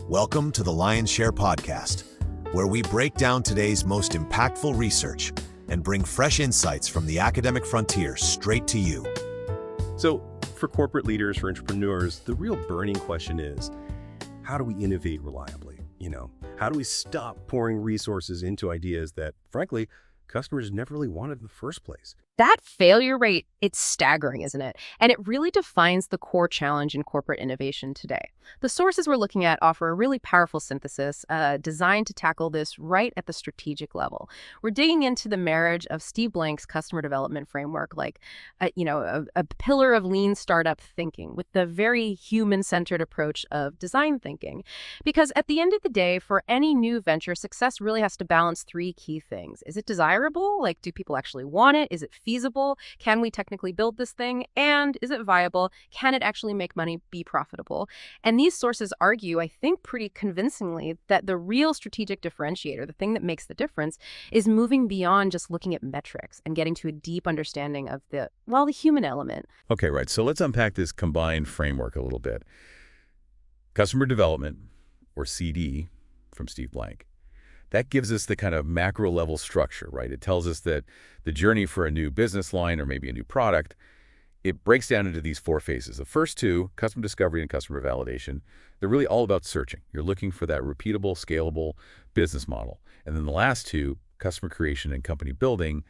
Welcome to the Lion's Share podcast, where we break down today's most impactful research and bring fresh insights from the academic frontier straight to you. So, for corporate leaders, for entrepreneurs, the real burning question is, how do we innovate reliably? How do we stop pouring resources into ideas that, frankly, customers never really wanted in the first place? That failure rate, it's staggering, isn't it? And it really defines the core challenge in corporate innovation today. The sources we're looking at offer a really powerful synthesis designed to tackle this right at the strategic level. We're digging into the marriage of Steve Blank's customer development framework, like a pillar of lean startup thinking, with the very human-centered approach of design thinking. Because at the end of the day, for any new venture, success really has to balance three key things. Is it desirable? Like, do people actually want it? Is it feasible? Can we technically build this thing? And is it viable? Can it actually make money, be profitable? And these sources argue, I think pretty convincingly, that the real strategic differentiator, the thing that makes the difference, is moving beyond just looking at metrics and getting to a deep understanding of the human element. Okay, right. So let's unpack this combined framework a little bit. Customer development, or CD, from Steve Blank. That gives us the kind of macro level structure, right? It tells us that the journey for a new business line or maybe a new product, it breaks down into these four phases. The first two, customer discovery and customer validation, they're really all about searching. You're looking for that repeatable, scalable business model. And then the last two, customer creation and company building,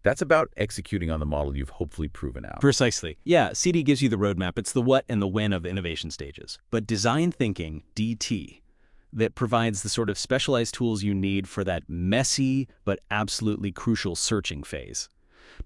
that's about executing on the model you've hopefully proven out. Precisely. Yeah, CD gives you the roadmap. It's the what and the when of innovation stages. But design thinking, DT, that provides the sort of specialized tools you need for that messy but absolutely crucial searching phase,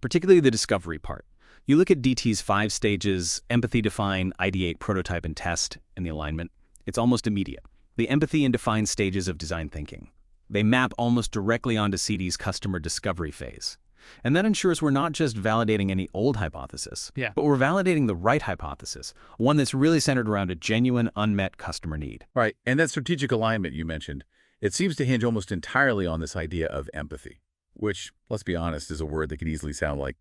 particularly the discovery part. You look at DT's 5 stages: empathy, define, ideate, prototype, and test, and the alignment. It's almost immediate. The empathy and define stages of design thinking. They map almost directly onto CD's customer discovery phase. And that ensures we're not just validating any old hypothesis, but we're validating the right hypothesis, one that's really centered around a genuine unmet customer need. Right, and that strategic alignment you mentioned, it seems to hinge almost entirely on this idea of empathy, which, let's be honest, is a word that could easily sound like,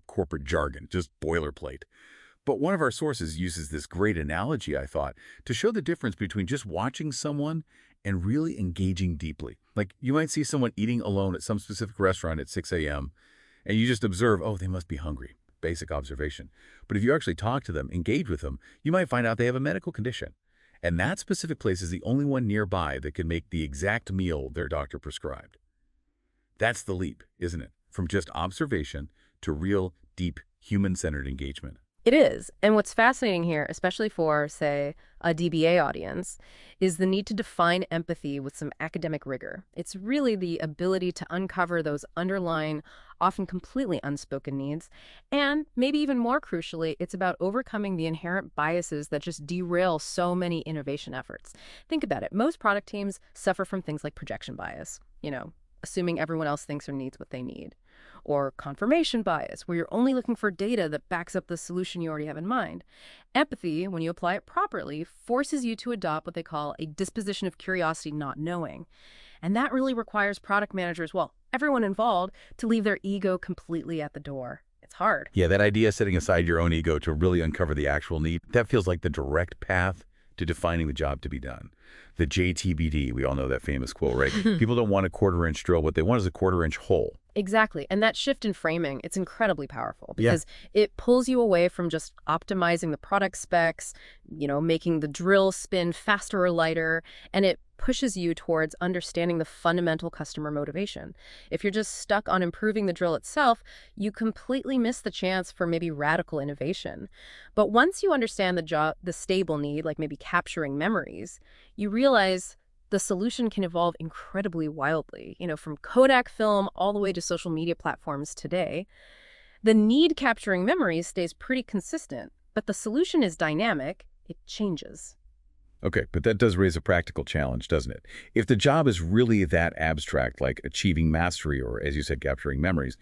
corporate jargon, just boilerplate. But one of our sources uses this great analogy, I thought, to show the difference between just watching someone and really engaging deeply. Like, you might see someone eating alone at some specific restaurant at 6 a.m., and you just observe, oh, they must be hungry. Basic observation. But if you actually talk to them, engage with them, you might find out they have a medical condition. And that specific place is the only one nearby that can make the exact meal their doctor prescribed. That's the leap, isn't it? From just observation to real, deep, human-centered engagement. It is. And what's fascinating here, especially for, say, a DBA audience, is the need to define empathy with some academic rigor. It's really the ability to uncover those underlying, often completely unspoken needs. And maybe even more crucially, it's about overcoming the inherent biases that just derail so many innovation efforts. Think about it. Most product teams suffer from things like projection bias, assuming everyone else thinks or needs what they need. Or confirmation bias, where you're only looking for data that backs up the solution you already have in mind. Empathy, when you apply it properly, forces you to adopt what they call a disposition of curiosity, not knowing. And that really requires product managers, everyone involved, to leave their ego completely at the door. It's hard. Yeah, that idea of setting aside your own ego to really uncover the actual need, that feels like the direct path to defining the job to be done. The JTBD, we all know that famous quote, right? People don't want a quarter-inch drill. What they want is a quarter-inch hole. Exactly. And that shift in framing, it's incredibly powerful because it pulls you away from just optimizing the product specs, making the drill spin faster or lighter, and it pushes you towards understanding the fundamental customer motivation. If you're just stuck on improving the drill itself, you completely miss the chance for maybe radical innovation. But once you understand the stable need, like maybe capturing memories, you realize the solution can evolve incredibly wildly, from Kodak film all the way to social media platforms today. The need capturing memories stays pretty consistent, but the solution is dynamic. It changes. Okay, but that does raise a practical challenge, doesn't it? If the job is really that abstract, like achieving mastery or, as you said, capturing memories,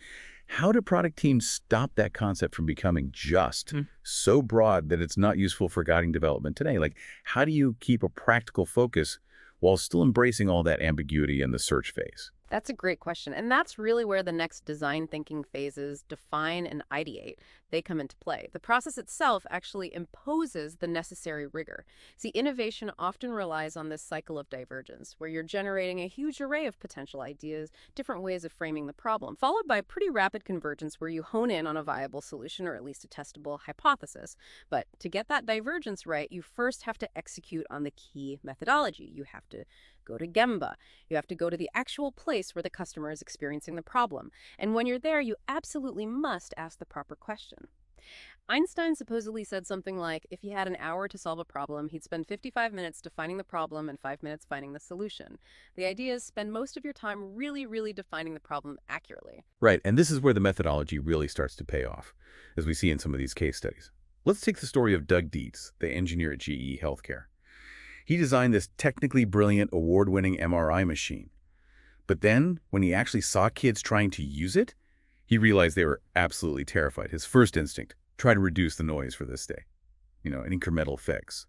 how do product teams stop that concept from becoming just so broad that it's not useful for guiding development today? Like, how do you keep a practical focus while still embracing all that ambiguity in the search phase? That's a great question. And that's really where the next design thinking phases define and ideate. they come into play. The process itself actually imposes the necessary rigor. See, innovation often relies on this cycle of divergence, where you're generating a huge array of potential ideas, different ways of framing the problem, followed by pretty rapid convergence where you hone in on a viable solution or at least a testable hypothesis. But to get that divergence right, you first have to execute on the key methodology. You have to go to Gemba. You have to go to the actual place where the customer is experiencing the problem. And when you're there, you absolutely must ask the proper question. Einstein supposedly said something like, if he had an hour to solve a problem, he'd spend 55 minutes defining the problem and 5 minutes finding the solution. The idea is spend most of your time really defining the problem accurately. Right, and this is where the methodology really starts to pay off, as we see in some of these case studies. Let's take the story of Doug Dietz, the engineer at GE Healthcare. He designed this technically brilliant, award-winning MRI machine. But then, when he actually saw kids trying to use it, he realized they were absolutely terrified. His first instinct, try to reduce the noise for this day, an incremental fix.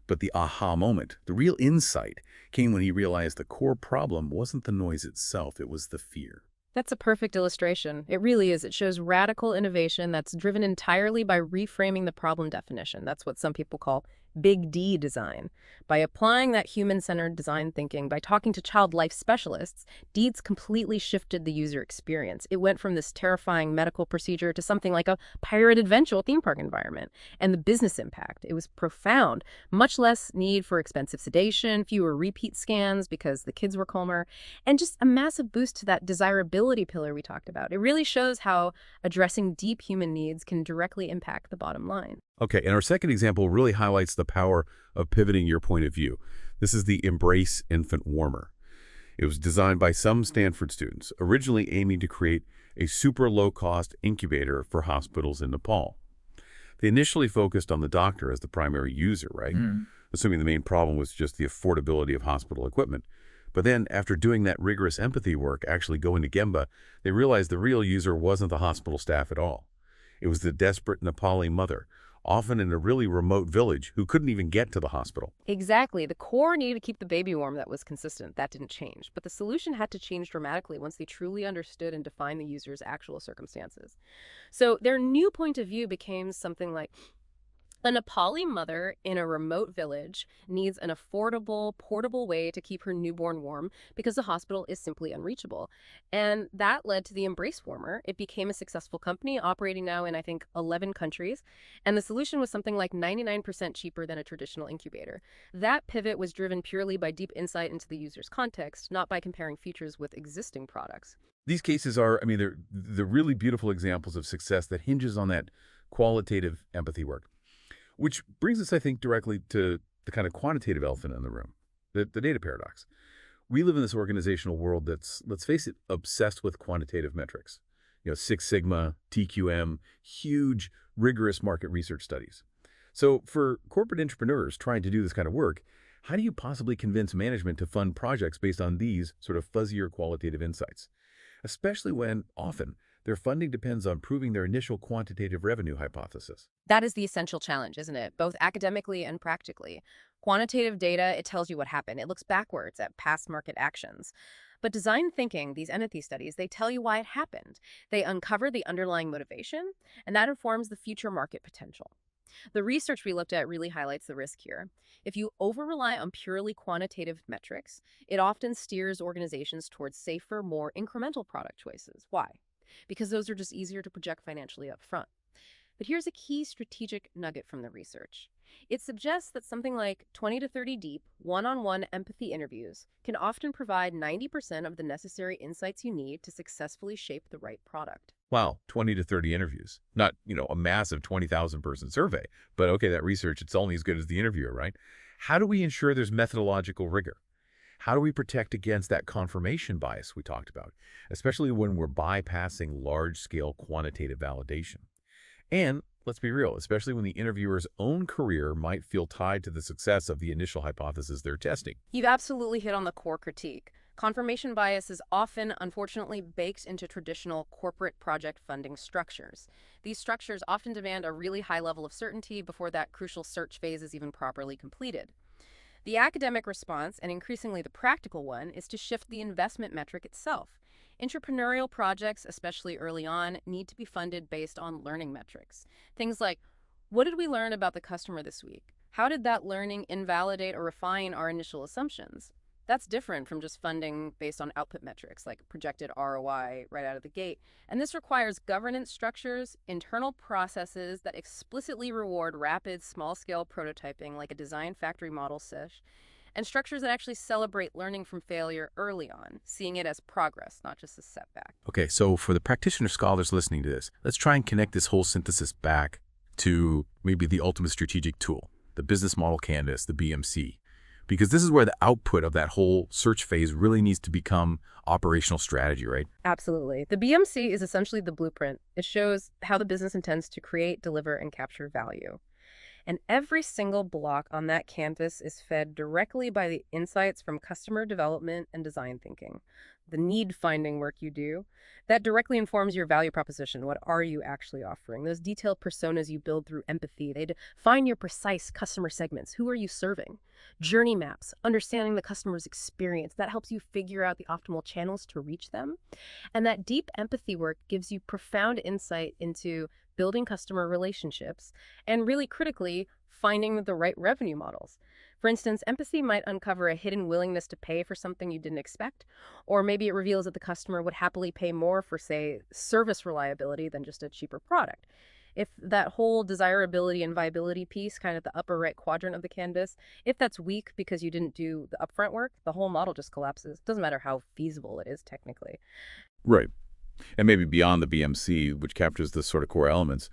But the aha moment, the real insight, came when he realized the core problem wasn't the noise itself, it was the fear. That's a perfect illustration. It really is. It shows radical innovation that's driven entirely by reframing the problem definition. That's what some people call Big D design. By applying that human-centered design thinking, by talking to child life specialists, Dietz completely shifted the user experience. It went from this terrifying medical procedure to something like a pirate adventure theme park environment. And the business impact, it was profound. Much less need for expensive sedation, fewer repeat scans because the kids were calmer, and just a massive boost to that desirability pillar we talked about. It really shows how addressing deep human needs can directly impact the bottom line. Okay, and our second example really highlights the power of pivoting your point of view. This is the Embrace infant warmer. It was designed by some Stanford students, originally aiming to create a super low-cost incubator for hospitals in Nepal. They initially focused on the doctor as the primary user, right? Assuming the main problem was just the affordability of hospital equipment. But then, after doing that rigorous empathy work, actually going to Gemba, they realized the real user wasn't the hospital staff at all. It was the desperate Nepali mother, often in a really remote village, who couldn't even get to the hospital. Exactly. The core needed to keep the baby warm. That was consistent. That didn't change. But the solution had to change dramatically once they truly understood and defined the user's actual circumstances. So their new point of view became something like, a Nepali mother in a remote village needs an affordable, portable way to keep her newborn warm because the hospital is simply unreachable. And that led to the Embrace Warmer. It became a successful company operating now in, I think, 11 countries. And the solution was something like 99% cheaper than a traditional incubator. That pivot was driven purely by deep insight into the user's context, not by comparing features with existing products. These cases are, they're really beautiful examples of success that hinges on that qualitative empathy work. Which brings us, I think, directly to the kind of quantitative elephant in the room, the data paradox. We live in this organizational world that's, let's face it, obsessed with quantitative metrics. Six Sigma, TQM, huge, rigorous market research studies. So for corporate entrepreneurs trying to do this kind of work, how do you possibly convince management to fund projects based on these sort of fuzzier qualitative insights? Especially when, often, their funding depends on proving their initial quantitative revenue hypothesis. That is the essential challenge, isn't it? Both academically and practically. Quantitative data, it tells you what happened. It looks backwards at past market actions. But design thinking, these empathy studies, they tell you why it happened. They uncover the underlying motivation, and that informs the future market potential. The research we looked at really highlights the risk here. If you over-rely on purely quantitative metrics, it often steers organizations towards safer, more incremental product choices. Why? Because those are just easier to project financially up front. But here's a key strategic nugget from the research. It suggests that something like 20 to 30 deep, one-on-one empathy interviews can often provide 90% of the necessary insights you need to successfully shape the right product. Wow, 20 to 30 interviews. Not, a massive 20,000 person survey, but okay, that research, it's only as good as the interviewer, right? How do we ensure there's methodological rigor? How do we protect against that confirmation bias we talked about, especially when we're bypassing large-scale quantitative validation? And let's be real, especially when the interviewer's own career might feel tied to the success of the initial hypothesis they're testing. You've absolutely hit on the core critique. Confirmation bias is often, unfortunately, baked into traditional corporate project funding structures. These structures often demand a really high level of certainty before that crucial search phase is even properly completed. The academic response, and increasingly the practical one, is to shift the investment metric itself. Entrepreneurial projects, especially early on, need to be funded based on learning metrics. Things like, what did we learn about the customer this week? How did that learning invalidate or refine our initial assumptions? That's different from just funding based on output metrics like projected ROI right out of the gate. And this requires governance structures, internal processes that explicitly reward rapid, small-scale prototyping like a design factory model SISH, and structures that actually celebrate learning from failure early on, seeing it as progress, not just a setback. Okay, so for the practitioner scholars listening to this, let's try and connect this whole synthesis back to maybe the ultimate strategic tool, the business model canvas, the BMC. Because this is where the output of that whole search phase really needs to become operational strategy, right? Absolutely. The BMC is essentially the blueprint. It shows how the business intends to create, deliver, and capture value. And every single block on that canvas is fed directly by the insights from customer development and design thinking. The need-finding work you do, that directly informs your value proposition. What are you actually offering? Those detailed personas you build through empathy, they define your precise customer segments. Who are you serving? Journey maps, understanding the customer's experience, that helps you figure out the optimal channels to reach them. And that deep empathy work gives you profound insight into building customer relationships, and really critically, finding the right revenue models. For instance, empathy might uncover a hidden willingness to pay for something you didn't expect, or maybe it reveals that the customer would happily pay more for, say, service reliability than just a cheaper product. If that whole desirability and viability piece, kind of the upper right quadrant of the canvas, if that's weak because you didn't do the upfront work, the whole model just collapses. Doesn't matter how feasible it is technically. Right. And maybe beyond the BMC, which captures the sort of core elements,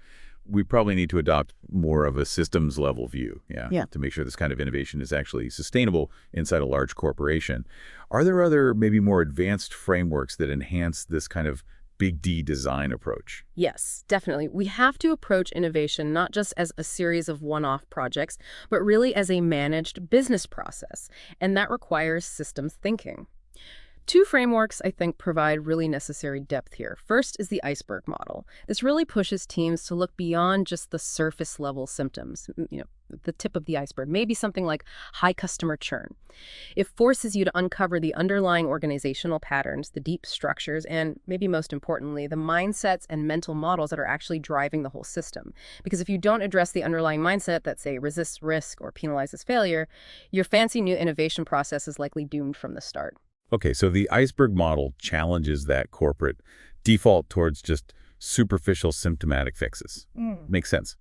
we probably need to adopt more of a systems level view, to make sure this kind of innovation is actually sustainable inside a large corporation. Are there other maybe more advanced frameworks that enhance this kind of big D design approach? Yes, definitely. We have to approach innovation not just as a series of one-off projects, but really as a managed business process, and that requires systems thinking. Two frameworks, I think, provide really necessary depth here. First is the iceberg model. This really pushes teams to look beyond just the surface level symptoms, the tip of the iceberg, maybe something like high customer churn. It forces you to uncover the underlying organizational patterns, the deep structures, and maybe most importantly, the mindsets and mental models that are actually driving the whole system. Because if you don't address the underlying mindset that, say, resists risk or penalizes failure, your fancy new innovation process is likely doomed from the start. Okay, so the iceberg model challenges that corporate default towards just superficial symptomatic fixes. Makes sense.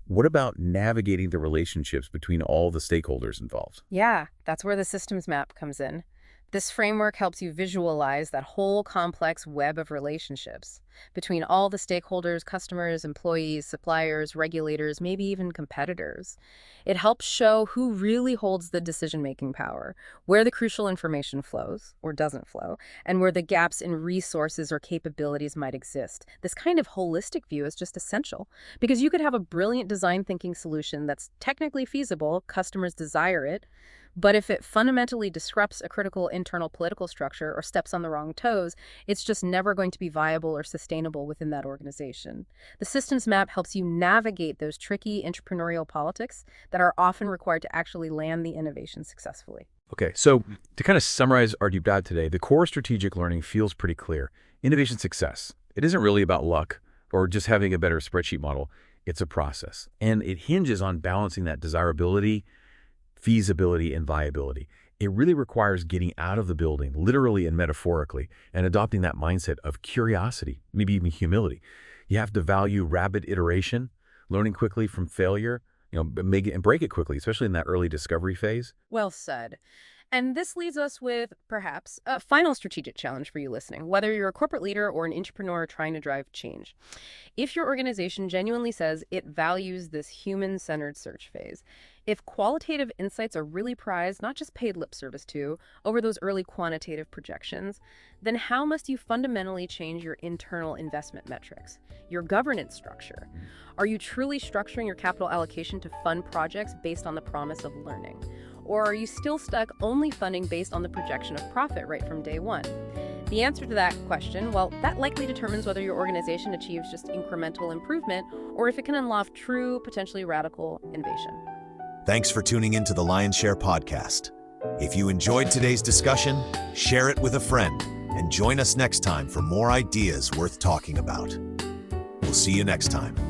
What about navigating the relationships between all the stakeholders involved? Yeah, that's where the systems map comes in. This framework helps you visualize that whole complex web of relationships between all the stakeholders, customers, employees, suppliers, regulators, maybe even competitors. It helps show who really holds the decision-making power, where the crucial information flows or doesn't flow, and where the gaps in resources or capabilities might exist. This kind of holistic view is just essential because you could have a brilliant design thinking solution that's technically feasible, customers desire it, but if it fundamentally disrupts a critical internal political structure or steps on the wrong toes, it's just never going to be viable or sustainable within that organization. The systems map helps you navigate those tricky entrepreneurial politics that are often required to actually land the innovation successfully. Okay, so to kind of summarize our deep dive today, the core strategic learning feels pretty clear. Innovation success. It isn't really about luck or just having a better spreadsheet model. It's a process, and it hinges on balancing that desirability, feasibility, and viability. It really requires getting out of the building, literally and metaphorically, and adopting that mindset of curiosity, maybe even humility. You have to value rapid iteration, learning quickly from failure, make it and break it quickly, especially in that early discovery phase. Well said. And this leaves us with, perhaps, a final strategic challenge for you listening, whether you're a corporate leader or an entrepreneur trying to drive change. If your organization genuinely says it values this human-centered search phase, if qualitative insights are really prized, not just paid lip service to, over those early quantitative projections, then how must you fundamentally change your internal investment metrics, your governance structure? Are you truly structuring your capital allocation to fund projects based on the promise of learning? Or are you still stuck only funding based on the projection of profit right from day one? The answer to that question, well, that likely determines whether your organization achieves just incremental improvement or if it can unlock true, potentially radical innovation. Thanks for tuning into the Lion's Share podcast. If you enjoyed today's discussion, share it with a friend and join us next time for more ideas worth talking about. We'll see you next time.